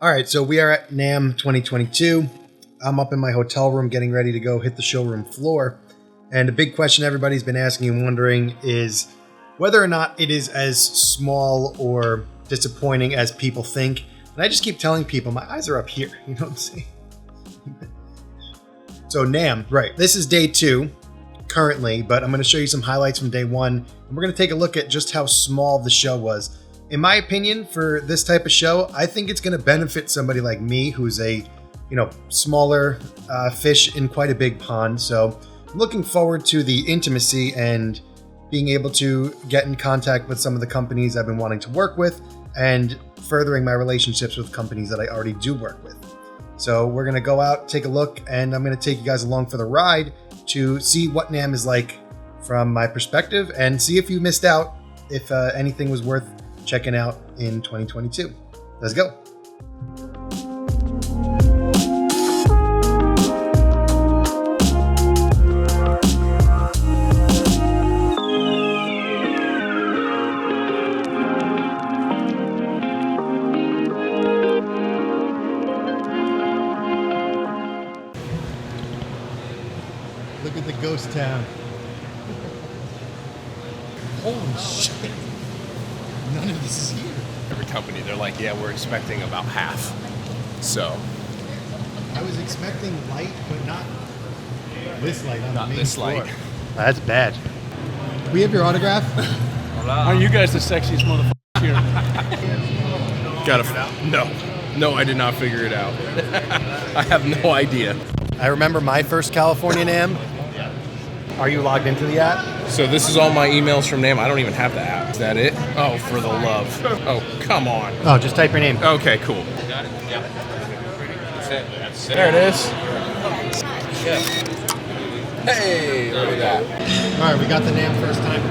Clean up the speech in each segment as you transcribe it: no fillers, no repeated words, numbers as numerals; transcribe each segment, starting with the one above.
All right, so we are at NAMM 2022. I'm up in my hotel room getting ready to go hit the showroom floor. And the big question everybody's been asking and wondering is whether or not it is as small or disappointing as people think. And I just keep telling people, my eyes are up here. You know what I'm saying? So NAMM, right. This is day 2 currently, but I'm going to show you some highlights from day 1. And we're going to take a look at just how small the show was. In my opinion, for this type of show, I think it's going to benefit somebody like me who's a, smaller fish in quite a big pond. So I'm looking forward to the intimacy and being able to get in contact with some of the companies I've been wanting to work with and furthering my relationships with companies that I already do work with. So we're going to go out, take a look, and I'm going to take you guys along for the ride to see what NAMM is like from my perspective and see if you missed out, if anything was worth checking out in 2022. Let's go. Look at the ghost town. Holy shit. None of this is here. Every company, they're like, yeah, we're expecting about half. So. I was expecting light, but not this light on not the main this floor. light. That's bad. We have your autograph? Aren't you guys the sexiest motherfuckers here? No, I did not figure it out. I have no idea. I remember my first California NAMM. Are you logged into the app? So this is all my emails from NAMM. I don't even have the app. Is that it? Oh, for the love. Oh, come on. Oh, just type your name. Okay, cool. Got it? Yeah. That's it. There it is. Hey, look at that. All right, we got the NAMM first time.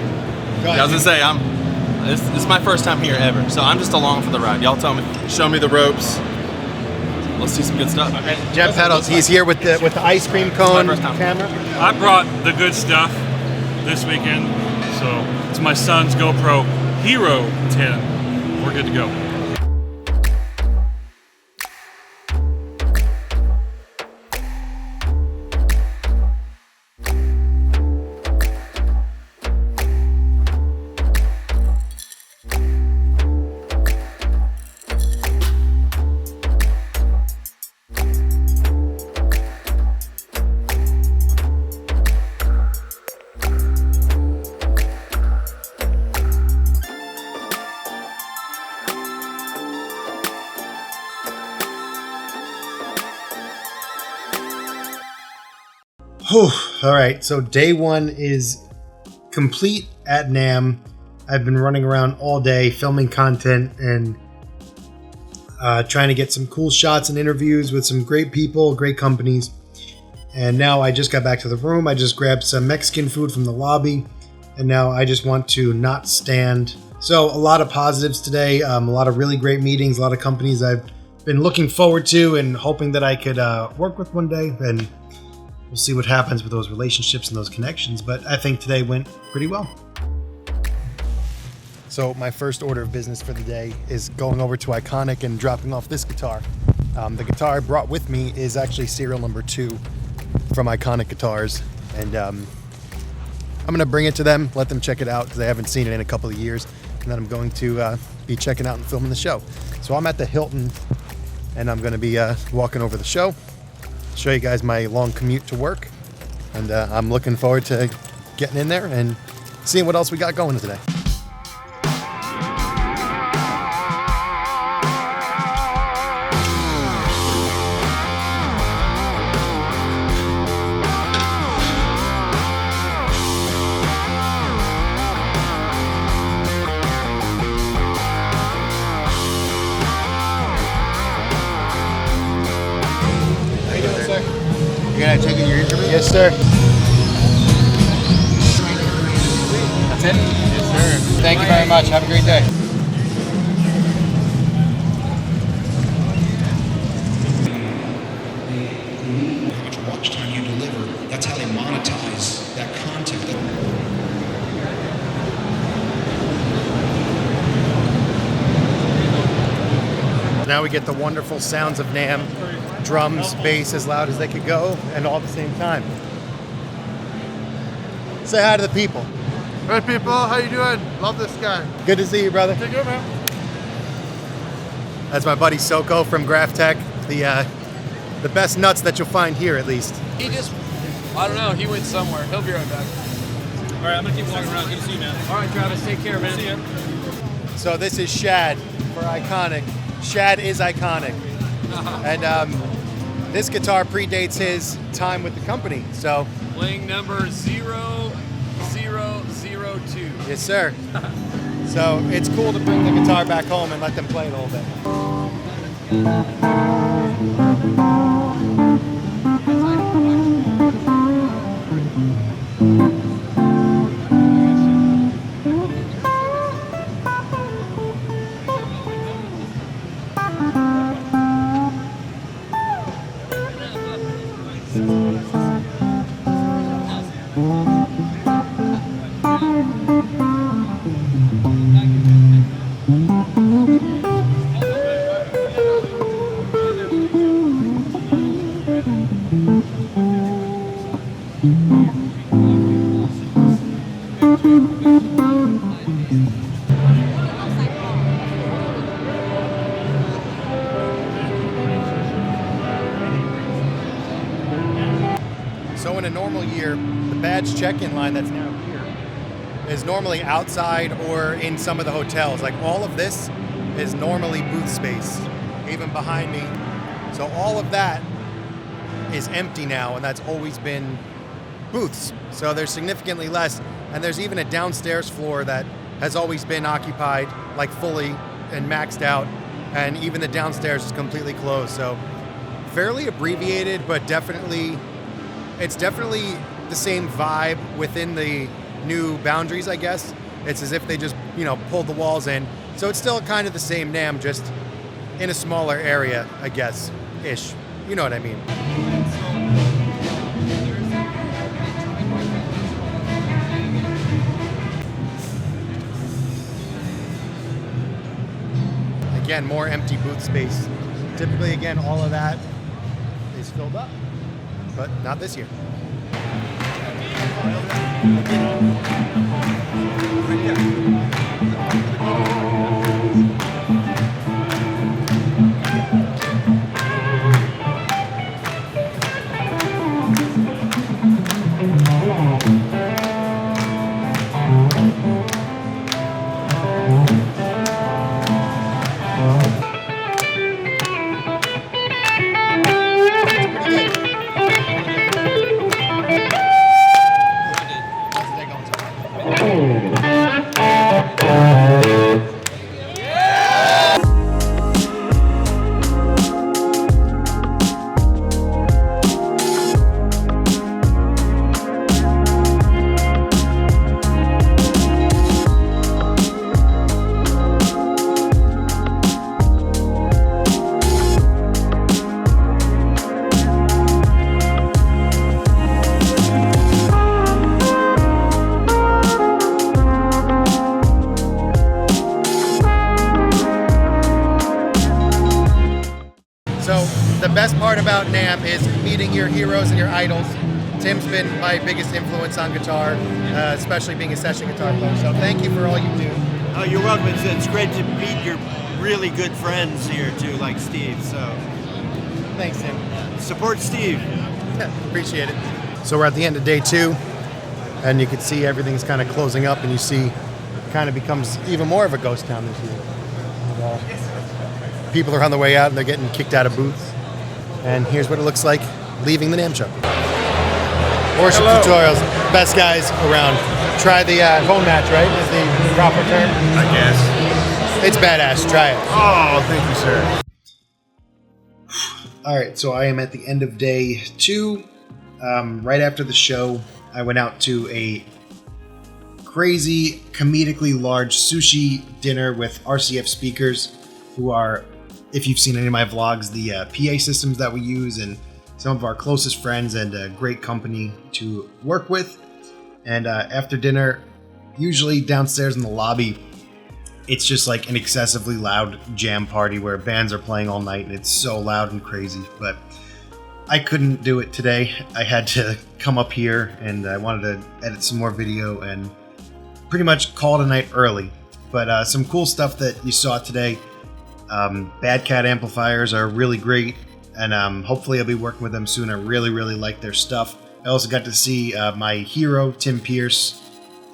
Go ahead. I was gonna say this is my first time here ever, so I'm just along for the ride. Y'all tell me, show me the ropes. Let's see some good stuff. Jeff Pedals, he's here with the ice cream cone camera. I brought the good stuff this weekend, so it's my son's GoPro Hero 10. We're good to go. Whew. All right, so day 1 is complete at NAMM. I've been running around all day filming content and trying to get some cool shots and interviews with some great people, great companies. And now I just got back to the room. I just grabbed some Mexican food from the lobby, and now I just want to not stand. So a lot of positives today, a lot of really great meetings, a lot of companies I've been looking forward to and hoping that I could work with one day. And we'll see what happens with those relationships and those connections, but I think today went pretty well. So my first order of business for the day is going over to Iconic and dropping off this guitar. The guitar I brought with me is actually serial number 2 from Iconic Guitars, and I'm gonna bring it to them, let them check it out because they haven't seen it in a couple of years, and then I'm going to be checking out and filming the show. So I'm at the Hilton, and I'm gonna be walking over the show, show you guys my long commute to work, and I'm looking forward to getting in there and seeing what else we got going today. You're gonna take your interview? Yes, sir. That's it? Yes, sir. Thank you very much. Have a great day. How much watch time you deliver, that's how they monetize that content. Now now we get the wonderful sounds of NAMM, drums, bass as loud as they could go, and all at the same time. Say hi to the people. Hey people, how you doing? Love this guy. Good to see you, brother. Take care, man. That's my buddy Soko from Graph Tech, the best nuts that you'll find here, at least. He just, I don't know, he went somewhere. He'll be right back. All right, I'm gonna keep walking around. Good to see you, man. All right, Travis, take care, man. See ya. So this is Shad for Iconic. Shad is iconic. And this guitar predates his time with the company, so. Playing number 0002. Yes, sir. So it's cool to bring the guitar back home and let them play it a little bit. So in a normal year, the badge check-in line that's now here is normally outside or in some of the hotels. Like all of this is normally booth space, even behind me. So all of that is empty now, and that's always been booths. So there's significantly less, and there's even a downstairs floor that has always been occupied, like fully and maxed out, and even the downstairs is completely closed. So fairly abbreviated, but it's definitely the same vibe within the new boundaries, I guess. It's as if they just, pulled the walls in. So it's still kind of the same NAMM, just in a smaller area, I guess, ish. You know what I mean. Again, more empty booth space. Typically, again, all of that is filled up, but not this year. The best part about NAMM is meeting your heroes and your idols. Tim's been my biggest influence on guitar, especially being a session guitar player. So thank you for all you do. Oh, you're welcome. It's great to meet your really good friends here too, like Steve. So Thanks, Tim. support Steve. Appreciate it. So we're at the end of day 2, and you can see everything's kind of closing up, and you see it kind of becomes even more of a ghost town this year. And, people are on the way out, and they're getting kicked out of booths. And here's what it looks like leaving the NAMM Show. Worship tutorials, best guys around. Try the phone match, right? Is the proper term? I guess. It's badass. Try it. Oh, thank you, sir. All right, so I am at the end of day 2. Right after the show, I went out to a crazy, comedically large sushi dinner with RCF speakers, who are, if you've seen any of my vlogs, the PA systems that we use, and some of our closest friends, and a great company to work with. And after dinner, usually downstairs in the lobby, it's just like an excessively loud jam party where bands are playing all night and it's so loud and crazy. But I couldn't do it today. I had to come up here and I wanted to edit some more video and pretty much call it a night early. But some cool stuff that you saw today. Bad Cat amplifiers are really great, and hopefully I'll be working with them soon. I really like their stuff. I also got to see my hero, Tim Pierce,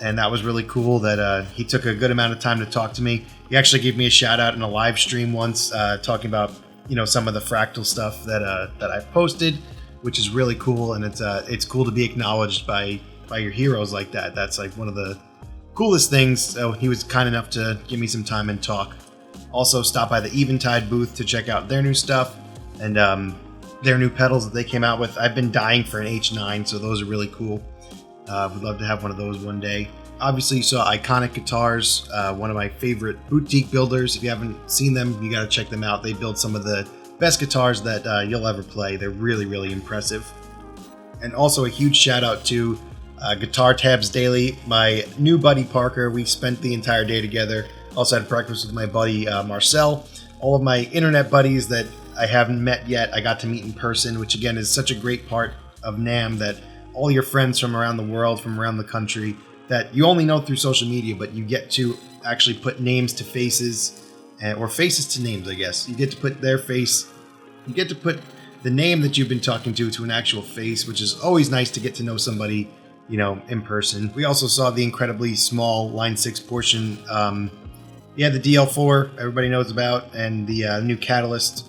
and that was really cool that he took a good amount of time to talk to me. He actually gave me a shout out in a live stream once, talking about some of the fractal stuff that I've posted, which is really cool, and it's cool to be acknowledged by your heroes like that. That's like one of the coolest things. So he was kind enough to give me some time and talk. Also stopped by the Eventide booth to check out their new stuff and their new pedals that they came out with. I've been dying for an H9, so those are really cool. Would love to have one of those one day. Obviously, you saw Iconic Guitars, one of my favorite boutique builders. If you haven't seen them, you got to check them out. They build some of the best guitars that you'll ever play. They're really impressive. And also a huge shout out to Guitar Tabs Daily, my new buddy Parker. We spent the entire day together. Also had breakfast with my buddy Marcel. All of my internet buddies that I haven't met yet, I got to meet in person, which again is such a great part of NAMM, that all your friends from around the world, from around the country, that you only know through social media, but you get to actually put names to faces, or faces to names, I guess. You get to put their face, you get to put the name that you've been talking to an actual face, which is always nice to get to know somebody, in person. We also saw the incredibly small Line 6 portion. The DL4 everybody knows about, and the new Catalyst.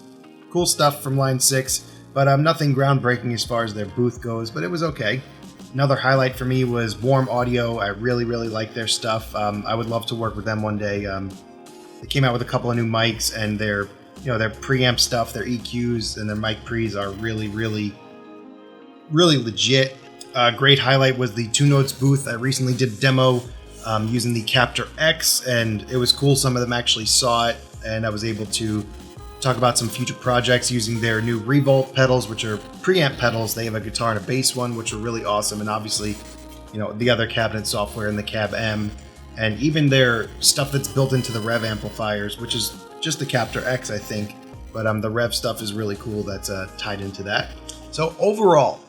Cool stuff from Line 6, but nothing groundbreaking as far as their booth goes, but it was okay. Another highlight for me was Warm Audio. I really like their stuff. I would love to work with them one day. They came out with a couple of new mics, and their preamp stuff, their EQs, and their mic pre's are really legit. Great highlight was the Two Notes booth. I recently did a demo using the Captor X, and it was cool. Some of them actually saw it, and I was able to talk about some future projects using their new Revolt pedals, which are preamp pedals. They have a guitar and a bass one, which are really awesome, and obviously, the other cabinet software in the Cab M, and even their stuff that's built into the Rev amplifiers, which is just the Captor X, I think, but the Rev stuff is really cool. That's tied into that. So overall,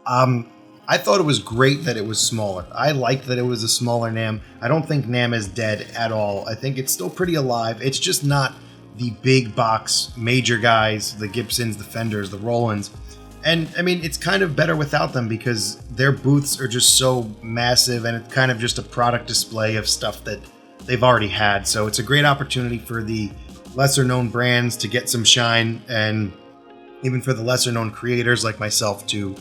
I thought it was great that it was smaller. I liked that it was a smaller NAMM. I don't think NAMM is dead at all. I think it's still pretty alive. It's just not the big box major guys, the Gibsons, the Fenders, the Rolands. And I mean, it's kind of better without them because their booths are just so massive, and it's kind of just a product display of stuff that they've already had. So it's a great opportunity for the lesser known brands to get some shine, and even for the lesser known creators like myself to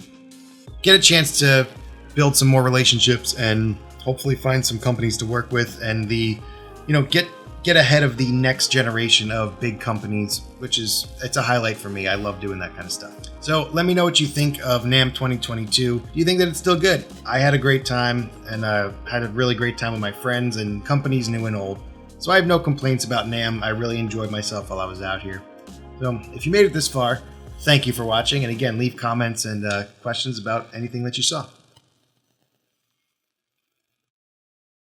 get a chance to build some more relationships and hopefully find some companies to work with, and get ahead of the next generation of big companies, it's a highlight for me. I love doing that kind of stuff. So let me know what you think of NAMM 2022. Do you think that it's still good? I had a great time, and had a really great time with my friends and companies new and old. So I have no complaints about NAMM. I really enjoyed myself while I was out here. So if you made it this far, thank you for watching, and again, leave comments and questions about anything that you saw.